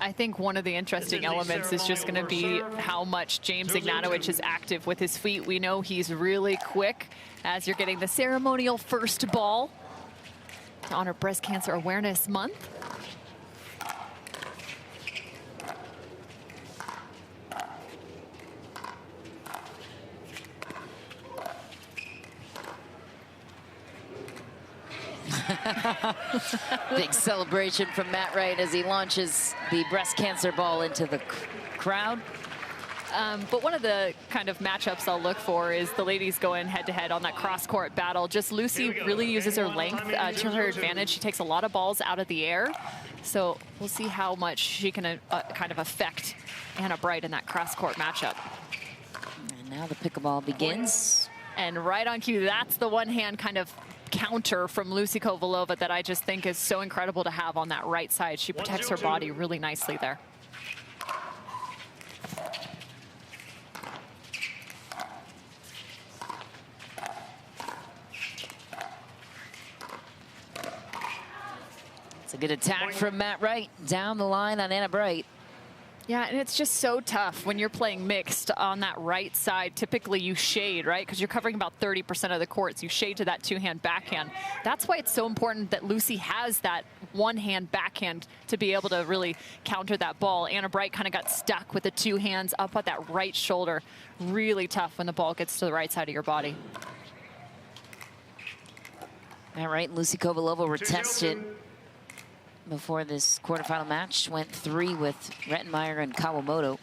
I think one of the interesting elements is just going to be how much James Ignatowich is active with his feet. We know he's really quick as you're getting the ceremonial first ball to honor Breast Cancer Awareness Month. Big celebration from Matt Wright as he launches the breast cancer ball into the crowd. But one of the kind of matchups I'll look for is the ladies going head-to-head on that cross-court battle. Just Lucy really uses her length to her advantage. She takes a lot of balls out of the air. So we'll see how much she can kind of affect Anna Bright in that cross-court matchup. And now the pickleball begins. And right on cue, that's the one-hand kind of counter from Lucy Kovalova that I just think is so incredible to have on that right side. She protects her body really nicely there. It's a good attack from Matt Wright down the line on Anna Bright. Yeah, and it's just so tough when you're playing mixed on that right side. Typically you shade, right? Because you're covering about 30% of the courts. You shade to that two-hand backhand. That's why it's so important that Lucy has that one-hand backhand to be able to really counter that ball. Anna Bright kind of got stuck with the two hands up at that right shoulder. Really tough when the ball gets to the right side of your body. Matt Wright and Lucy Kovalova were tested before this quarterfinal match. Went 3 with Rettenmeier and Kawamoto.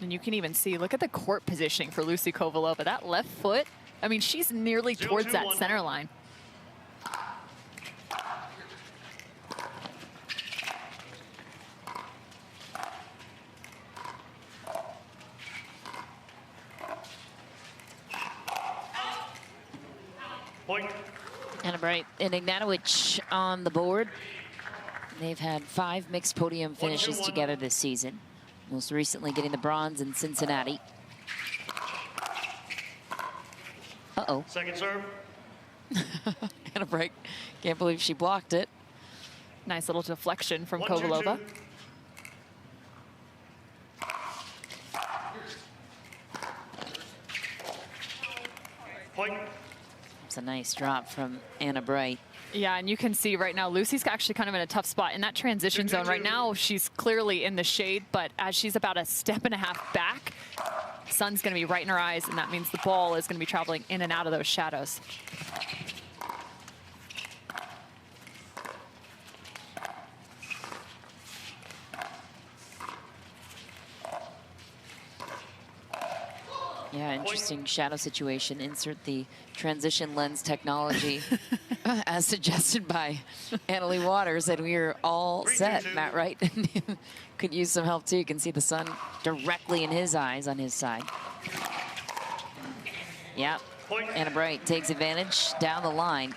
And you can even see, look at the court positioning for Lucy Kovalova. That left foot, I mean, she's nearly towards that center line. Anna Bright and Ignatowich on the board. They've had 5 mixed podium finishes together this season, most recently getting the bronze in Cincinnati. Uh-oh. Second serve. Anna Bright, can't believe she blocked it. Nice little deflection from Kovalova. Point. It's a nice drop from Anna Bright. Yeah, and you can see right now, Lucy's actually kind of in a tough spot in that transition zone. Right now, she's clearly in the shade, but as she's about a step and a half back, the sun's going to be right in her eyes, and that means the ball is going to be traveling in and out of those shadows. Yeah, interesting shadow situation. Insert the transition lens technology as suggested by Annalie Waters, and we're all set. Matt Wright could use some help too. You can see the sun directly in his eyes on his side. Yeah, Anna Bright takes advantage down the line.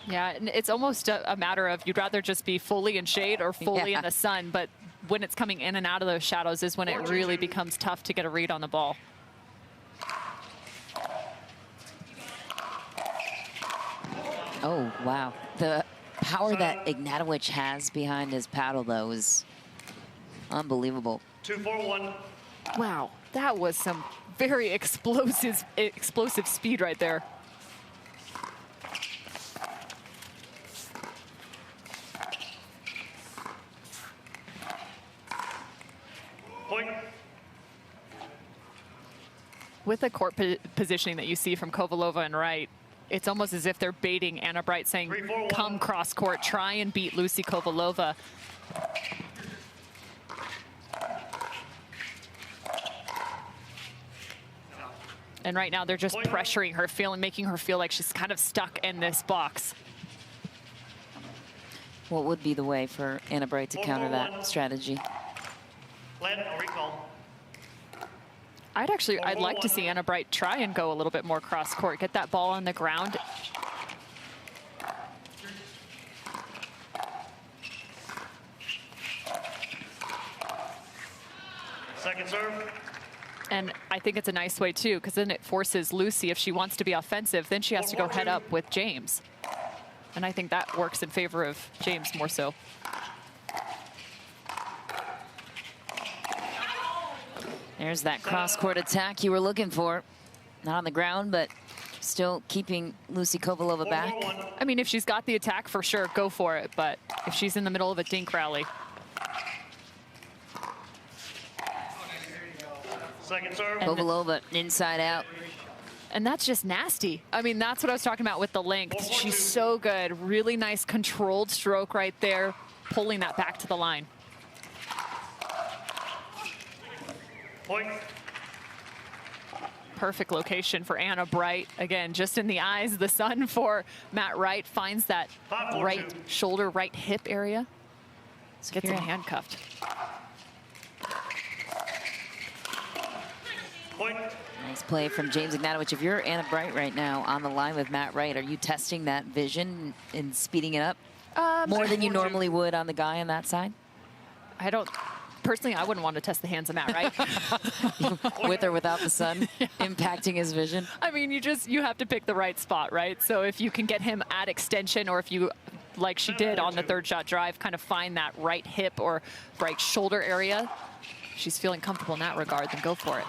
Yeah, and it's almost a matter of you'd rather just be fully in shade or fully in the sun, but when it's coming in and out of those shadows is when it really becomes tough to get a read on the ball. Oh, wow. The power that Ignatowich has behind his paddle, though, is unbelievable. 2-4-1. Wow, that was some very explosive speed right there. Point. With the court positioning that you see from Kovalova and Wright, it's almost as if they're baiting Anna Bright, saying, come cross court, try and beat Lucy Kovalova. And right now they're just pressuring her, making her feel like she's kind of stuck in this box. What would be the way for Anna Bright to counter that strategy? Recall. I'd like to see Anna Bright try and go a little bit more cross court, get that ball on the ground. Second serve. And I think it's a nice way too, because then it forces Lucy, if she wants to be offensive, then she has to go head up with James. And I think that works in favor of James more so. There's that cross-court attack you were looking for. Not on the ground, but still keeping Lucy Kovalova back. I mean, if she's got the attack, for sure, go for it. But if she's in the middle of a dink rally. Second serve. Kovalova inside out. And that's just nasty. I mean, that's what I was talking about with the length. She's so good. Really nice controlled stroke right there, pulling that back to the line. Point. Perfect location for Anna Bright. Again, just in the eyes of the sun for Matt Wright. Finds that right shoulder, right hip area. Gets him handcuffed. Point. Nice play from James Ignatowich. If you're Anna Bright right now on the line with Matt Wright, are you testing that vision and speeding it up more than you normally would on the guy on that side? I don't. Personally, I wouldn't want to test the hands of Matt Wright. With or without the sun impacting his vision? I mean, you have to pick the right spot, right? So if you can get him at extension, or if you, like she did on the third shot drive, kind of find that right hip or right shoulder area, she's feeling comfortable in that regard, then go for it.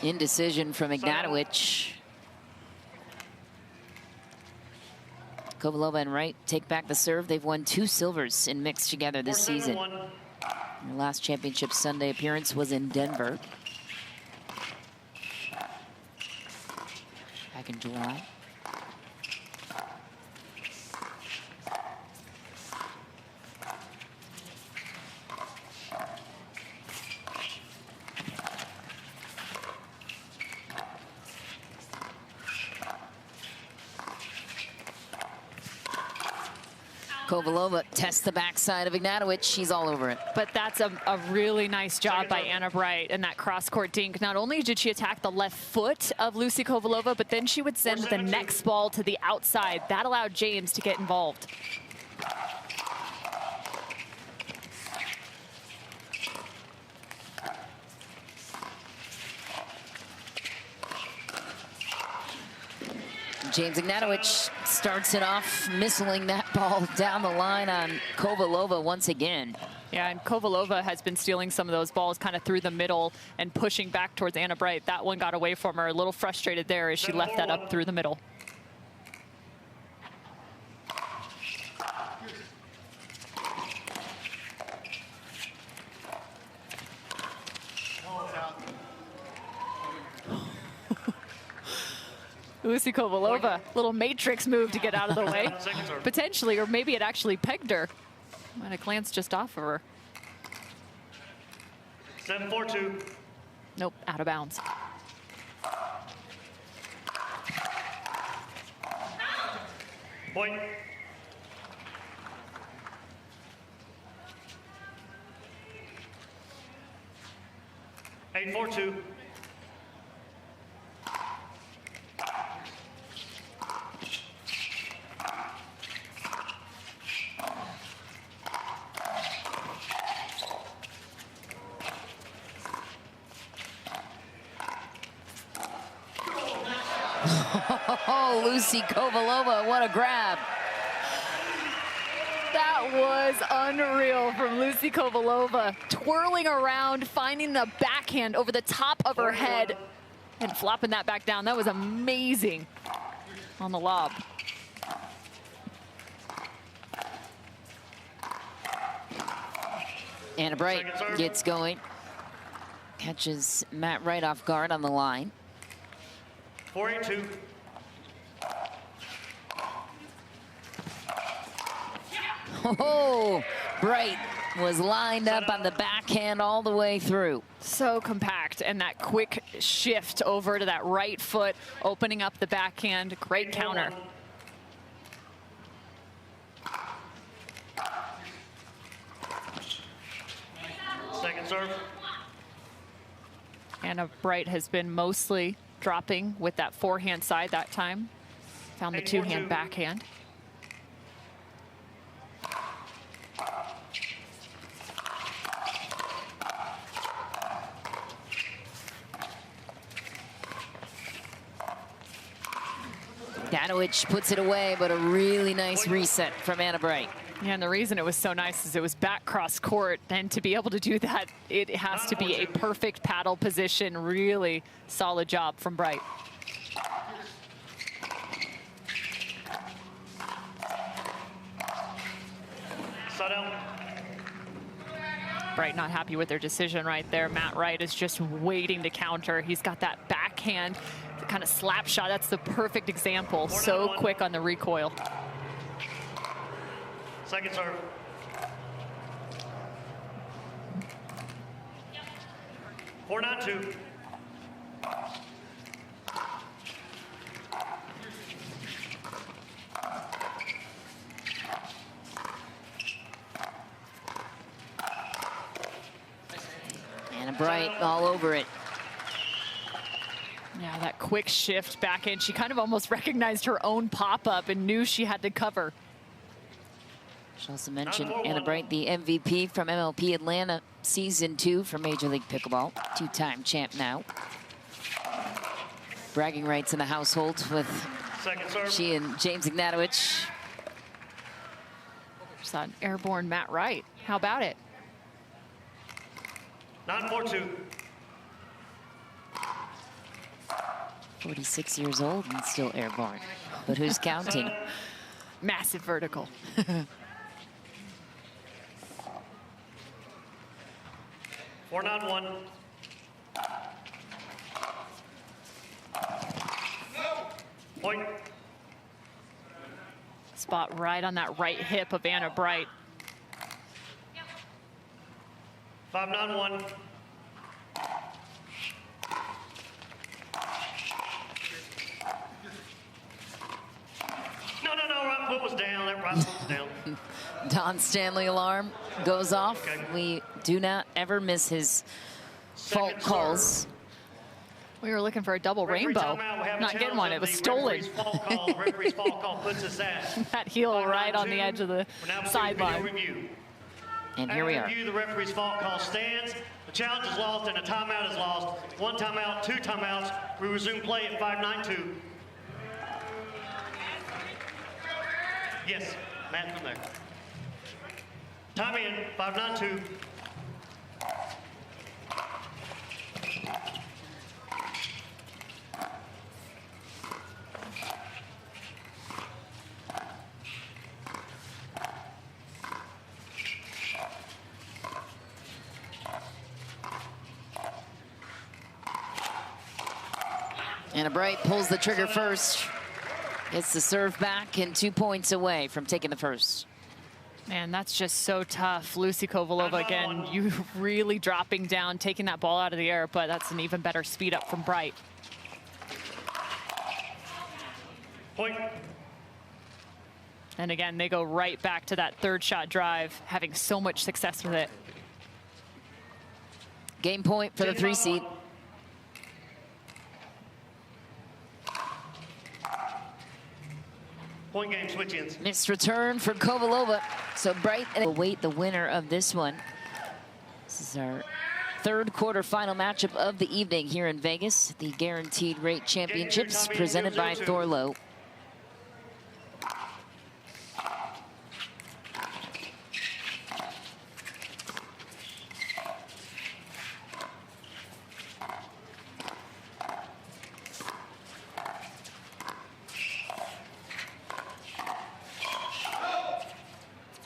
Indecision from Ignatowich. Kovalova and Wright take back the serve. They've won 2 silvers in mixed together this season. Their last championship Sunday appearance was in Denver back in July. Kovalova tests the backside of Ignatowich. She's all over it. But that's a really nice job by Anna Bright in that cross-court dink. Not only did she attack the left foot of Lucy Kovalova, but then she would send the next ball to the outside. That allowed James to get involved. James Ignatowich starts it off, missiling that ball down the line on Kovalova once again. Yeah, and Kovalova has been stealing some of those balls kind of through the middle and pushing back towards Anna Bright. That one got away from her. A little frustrated there as she left that up through the middle. Lucy Kovalova, little matrix move to get out of the way, potentially, or maybe it actually pegged her. Might have glanced just off of her. 7-4-2. Nope, out of bounds. Point. Eight, 4-2. Oh, Lucy Kovalova, what a grab. That was unreal from Lucy Kovalova. Twirling around, finding the backhand over the top of her head and flopping that back down. That was amazing on the lob. Anna Bright gets going. Catches Matt Wright off guard on the line. 4-8-2. Oh, Bright was lined up on the backhand all the way through. So compact, and that quick shift over to that right foot, opening up the backhand. Great counter. Second serve. Anna Bright has been mostly dropping with that forehand side that time. Found the two-hand backhand. Ignatowich Ignatowich puts it away, but a really nice reset from Anna Bright. Yeah, and the reason it was so nice is it was back cross court, and to be able to do that, it has to be a perfect paddle position. Really solid job from Bright. Bright not happy with their decision right there. Matt Wright is just waiting to counter. He's got that backhand, the kind of slap shot. That's the perfect example. So quick on the recoil. Second serve. Four, 9-2. Anna Bright all over it. Yeah, that quick shift back in. She kind of almost recognized her own pop-up and knew she had to cover. Should also mention Anna Bright, the MVP from MLP Atlanta Season 2 for Major League Pickleball. Two-time champ now. Bragging rights in the household with she and James Ignatowich. Saw an airborne Matt Wright. How about it? 9-4-2. 46 years old and still airborne. But who's counting? Massive vertical. 4-9-1. Point. Spot right on that right hip of Anna Bright. 5-9-1. No, right foot was down. That right foot was down. Don Stanley alarm goes off. Okay. We do not ever miss his fault calls. We were looking for a double rainbow. Not getting one. It was stolen. Referee's fault call puts us at That heel right on the edge of the sideline. And here we are. The referee's fault call stands. The challenge is lost and a timeout is lost. One timeout, two timeouts. We resume play at 5-9-2. Yes, Matt from there. Time in, 5-9-2. Anna Bright pulls the trigger first. Gets the serve back and 2 points away from taking the first. Man, that's just so tough. Lucy Kovalova, again, you really dropping down, taking that ball out of the air, but that's an even better speed up from Bright. Point. And again, they go right back to that third shot drive, having so much success with it. Game point for the 3 seed. Point game switch-ins. Missed return for Kovalova. So Bright will await the winner of this one. This is our third quarterfinal matchup of the evening here in Vegas. The Guaranteed Rate Championships presented by Thorlo.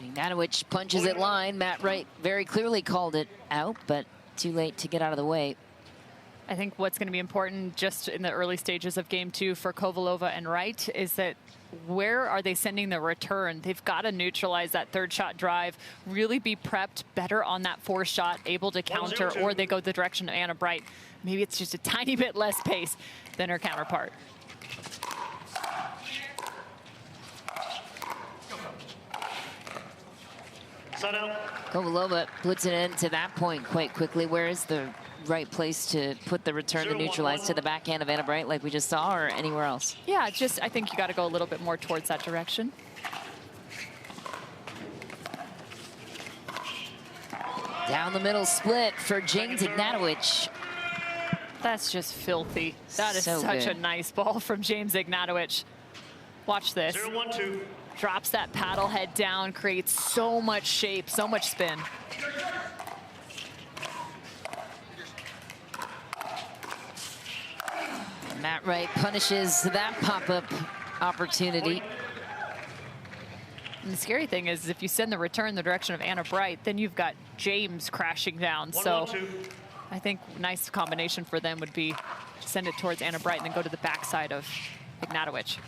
Ignatowich punches it line. Matt Wright very clearly called it out, but too late to get out of the way. I think what's going to be important just in the early stages of game 2 for Kovalova and Wright is that where are they sending the return? They've got to neutralize that third shot drive, really be prepped better on that fourth shot, able to counter, or they go the direction of Anna Bright. Maybe it's just a tiny bit less pace than her counterpart. Kovalova puts it into that point quite quickly. Where is the right place to put the return to neutralize to the backhand of Anna Bright like we just saw, or anywhere else? Yeah, I think you got to go a little bit more towards that direction. Down the middle split for James Ignatowich. That's just filthy. That is so such good. a nice ball from James Ignatowich. Watch this. 0-1-2. Drops that paddle head down, creates so much shape, so much spin. Matt Wright punishes that pop-up opportunity. And the scary thing is if you send the return the direction of Anna Bright, then you've got James crashing down. So I think nice combination for them would be to send it towards Anna Bright and then go to the backside of Ignatowich.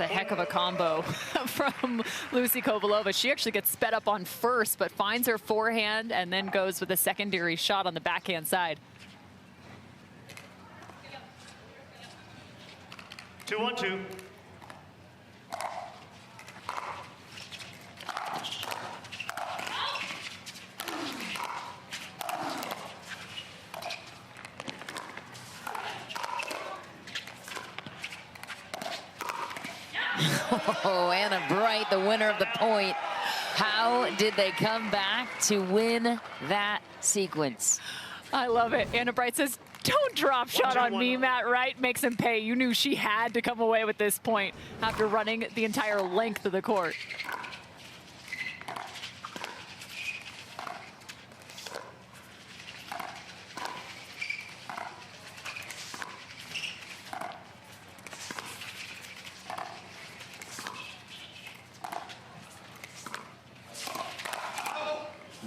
A heck of a combo from Lucy Kovalova. She actually gets sped up on first, but finds her forehand and then goes with a secondary shot on the backhand side. 2-1-2. Oh, Anna Bright, the winner of the point. How did they come back to win that sequence? I love it. Anna Bright says, don't drop shot on me, Matt Wright. Makes him pay. You knew she had to come away with this point after running the entire length of the court.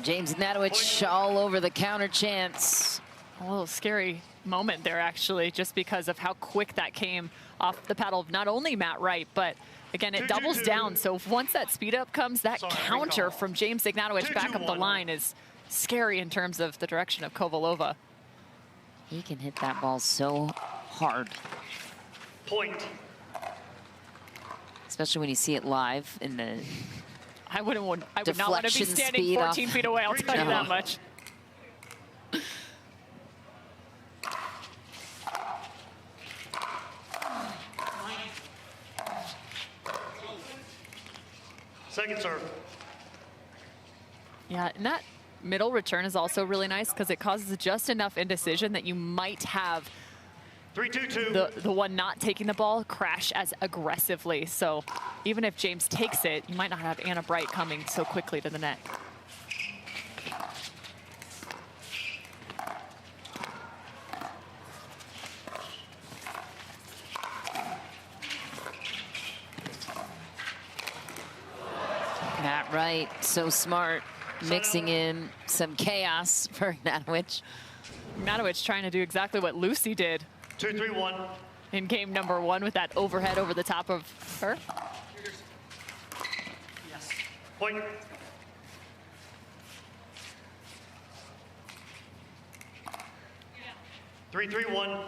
James Ignatowich all over the counter chance. A little scary moment there, actually, just because of how quick that came off the paddle of not only Matt Wright, but again, it doubles down. So once that speed up comes, that counter from James Ignatowich back up the line is scary in terms of the direction of Kovalova. He can hit that ball so hard. Point. Especially when you see it live in the I would not want to be standing speed 14 feet away, I'll tell you that much. Second serve. Yeah, and that middle return is also really nice because it causes just enough indecision that you might have 3-2-2. the one not taking the ball crash as aggressively. So even if James takes it, you might not have Anna Bright coming so quickly to the net. Matt Wright, so smart, mixing in some chaos for Ignatowich. Ignatowich trying to do exactly what Lucy did 2-3-1. in game number 1 with that overhead over the top of her. Yes. Point. Yeah. 3-3-1.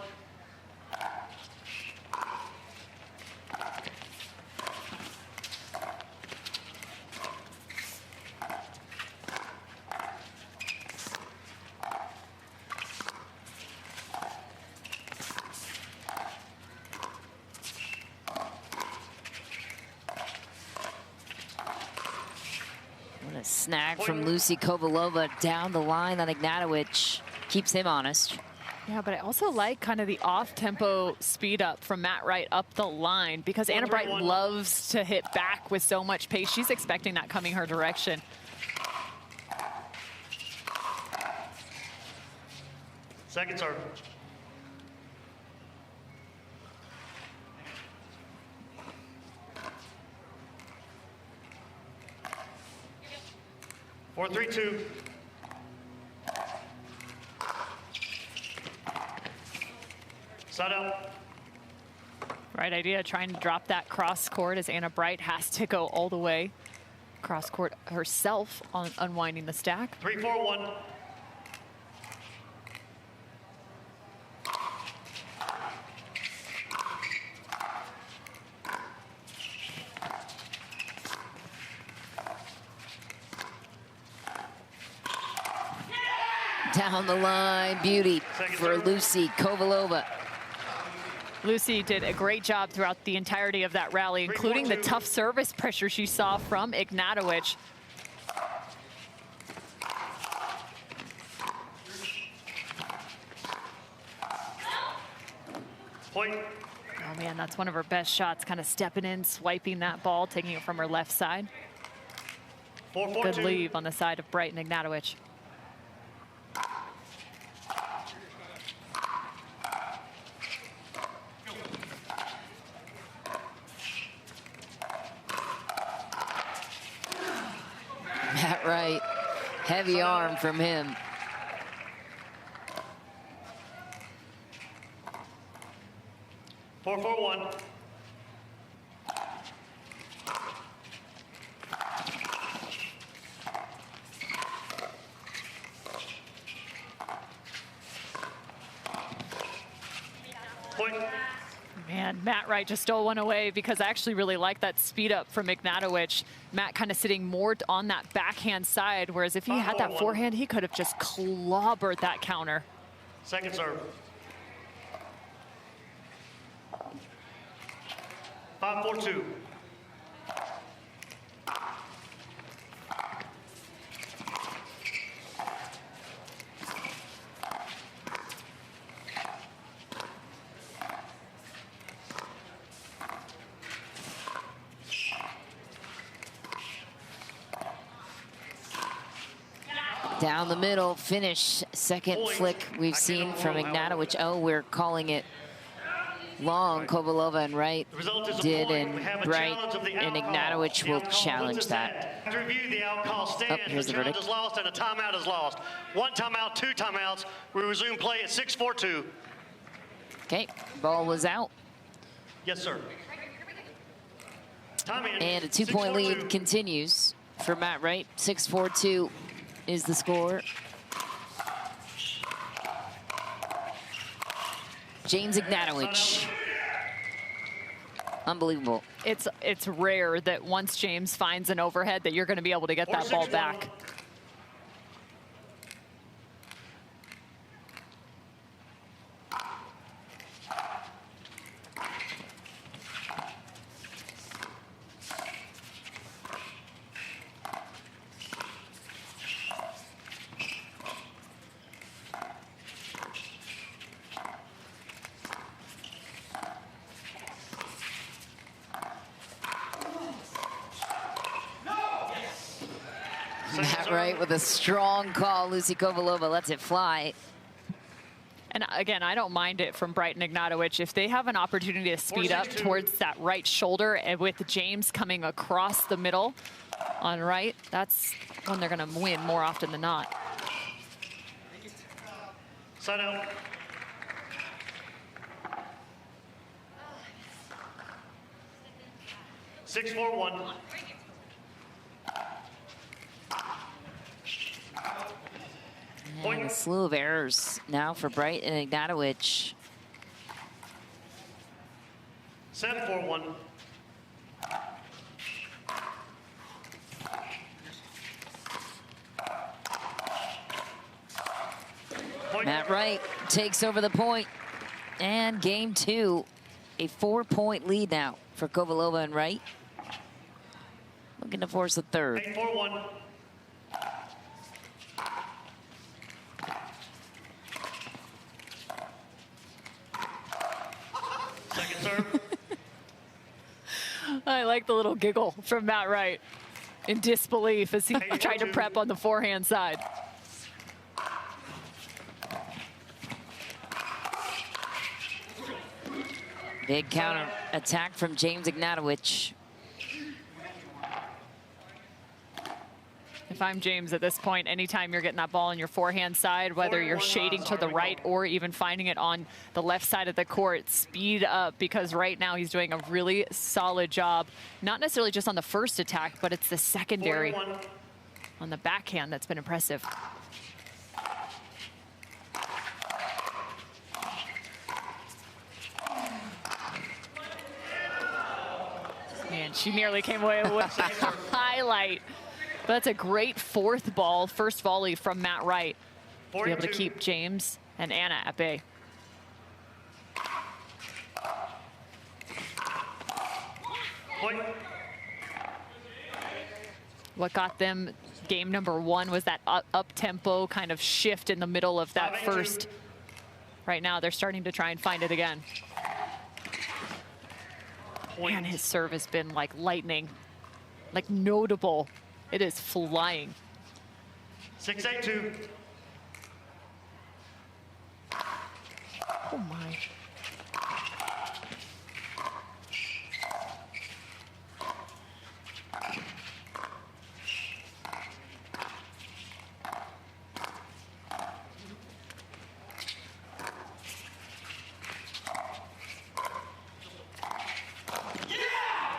What a snag from Lucy Kovalova down the line on Ignatowich. Keeps him honest. Yeah, but I also like kind of the off-tempo speed up from Matt Wright up the line because Anna Bright loves to hit back with so much pace. She's expecting that coming her direction. Second serve. Four, 3-2. Side out. Right idea, trying to drop that cross court as Anna Bright has to go all the way cross court herself on unwinding the stack. 3-4-1. Down the line, beauty for Lucy Kovalova. Lucy did a great job throughout the entirety of that rally, including the tough service pressure she saw from Ignatowich. Point. Oh man, that's one of her best shots, kind of stepping in, swiping that ball, taking it from her left side. 4-4-2. Good leave on the side of Wright and Ignatowich. Matt Wright, heavy arm from him. Four, 4-1. Point. Man, Matt Wright just stole one away because I actually really like that speed up from Ignatowich. Matt kind of sitting more on that backhand side, whereas if he had that forehand, he could have just clobbered that counter. Second serve. 5-4-2. Down the middle, finish. Second flick we've seen from Ignatowich. Oh, we're calling it long. Kovalova and Wright did, and Wright and Ignatowich will challenge that. To review the outcall stand, Oh, here's the challenge verdict. is lost and a timeout is lost. 1 timeout, 2 timeouts. We resume play at 6-4-2. Okay, ball was out. Yes, sir. Time in. And a 2-point lead 6-4-2. continues for Matt Wright. 6-4-2 is the score. James Ignatowich. Unbelievable. It's rare that once James finds an overhead that you're going to be able to get that ball back. Matt Wright with a strong call. Lucy Kovalova lets it fly. And again, I don't mind it from Wright and Ignatowich. If they have an opportunity to speed up towards that right shoulder, and with James coming across the middle on Wright, that's when they're going to win more often than not. Side out. Six, 4-1. And a slew of errors now for Wright and Ignatowich. 7-4-1. Matt Wright takes over the point. And game 2, a 4-point lead now for Kovalova and Wright. Looking to force a third. 8-4-1. Second serve. I like the little giggle from Matt Wright in disbelief as he tried to prep on the forehand side. Big counter attack from James Ignatowich. If I'm James at this point, anytime you're getting that ball on your forehand side, whether you're shading to the right or even finding it on the left side of the court, speed up, because right now he's doing a really solid job, not necessarily just on the first attack, but it's the secondary on the backhand that's been impressive. Man, she nearly came away with a highlight. But that's a great fourth ball, first volley from Matt Wright to be able to keep James and Anna at bay. Point. What got them game number 1 was that up-tempo kind of shift in the middle of that first. Right now, they're starting to try and find it again. Point. And his serve has been like lightning, like notable. It is flying. 6-8-2. Oh my.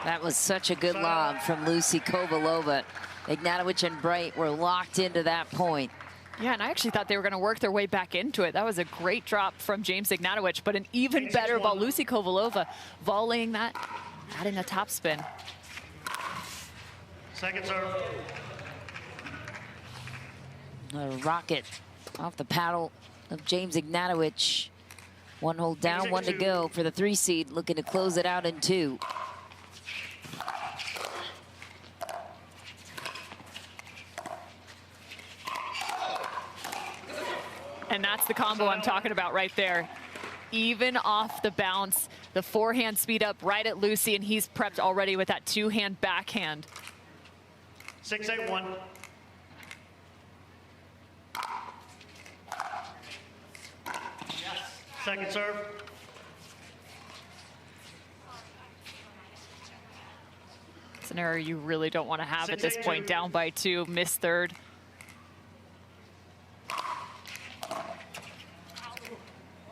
That was such a good lob from Lucy Kovalova. Ignatowich and Wright were locked into that point. Yeah, and I actually thought they were going to work their way back into it. That was a great drop from James Ignatowich, but an even better ball. Lucy Kovalova volleying that, adding a topspin. Second serve. A rocket off the paddle of James Ignatowich. 1 hole down, 1 to go for the 3 seed, looking to close it out in 2. And that's the combo I'm talking about right there. Even off the bounce, the forehand speed up right at Lucy, and he's prepped already with that 2-hand backhand. 6-8-1. Second serve. It's an error you really don't want to have at this 6-8-2. point. Down by 2, missed third.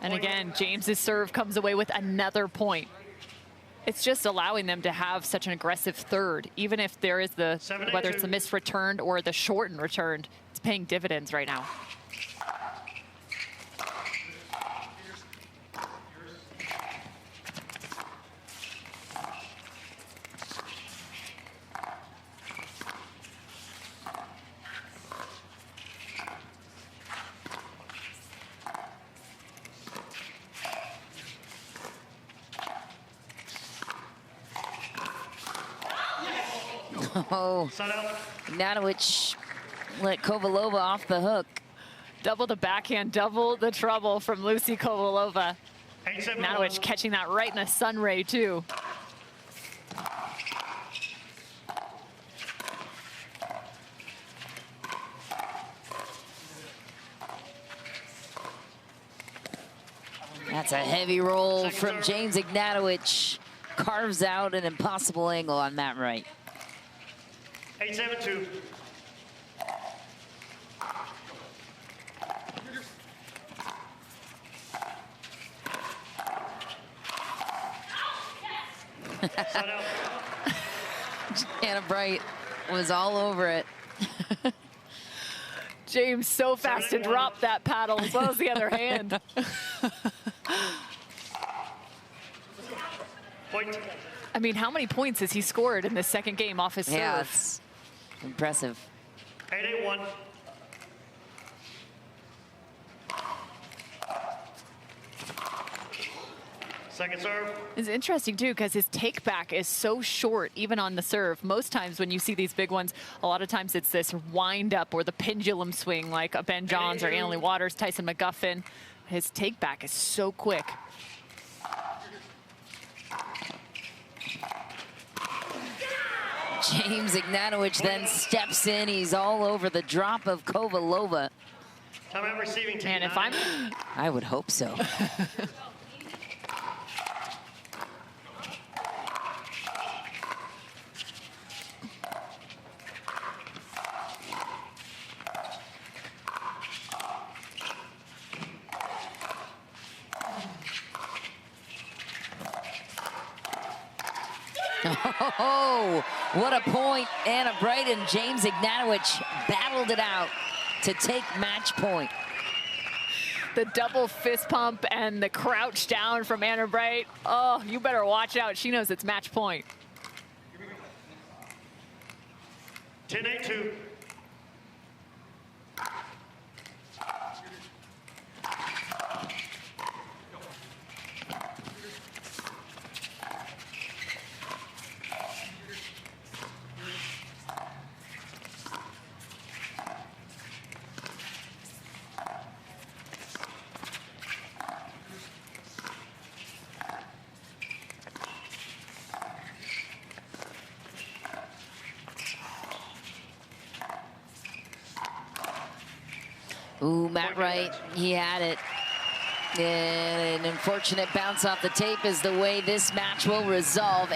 And again, James's serve comes away with another point. It's just allowing them to have such an aggressive third, even if there is the, whether it's the missed returned or the shortened returned, it's paying dividends right now. Oh, Ignatowich let Kovalova off the hook. Double the backhand, double the trouble from Lucy Kovalova. Ignatowich catching that right in a sun ray, too. That's a heavy roll from James Ignatowich. Carves out an impossible angle on Matt Wright. 8-7-2. Anna Bright was all over it. James so fast to drop that paddle as well as the other hand. Point. I mean, how many points has he scored in this second game off his Yeah, serve? it's impressive. 8-8-1. Second serve. It's interesting, too, because his take back is so short, even on the serve. Most times when you see these big ones, a lot of times it's this wind up or the pendulum swing like a Ben Johns or Annalie Waters, Tyson McGuffin. His take back is so quick. James Ignatowich then steps in. He's all over the drop of Kovalova. Time receiving. Man, if I'm... I would hope so. Oh, what a point. Anna Bright and James Ignatowich battled it out to take match point. The double fist pump and the crouch down from Anna Bright. Oh, you better watch out. She knows it's match point. 10-8-2. Ooh, Matt Wright, he had it. And an unfortunate bounce off the tape is the way this match will resolve.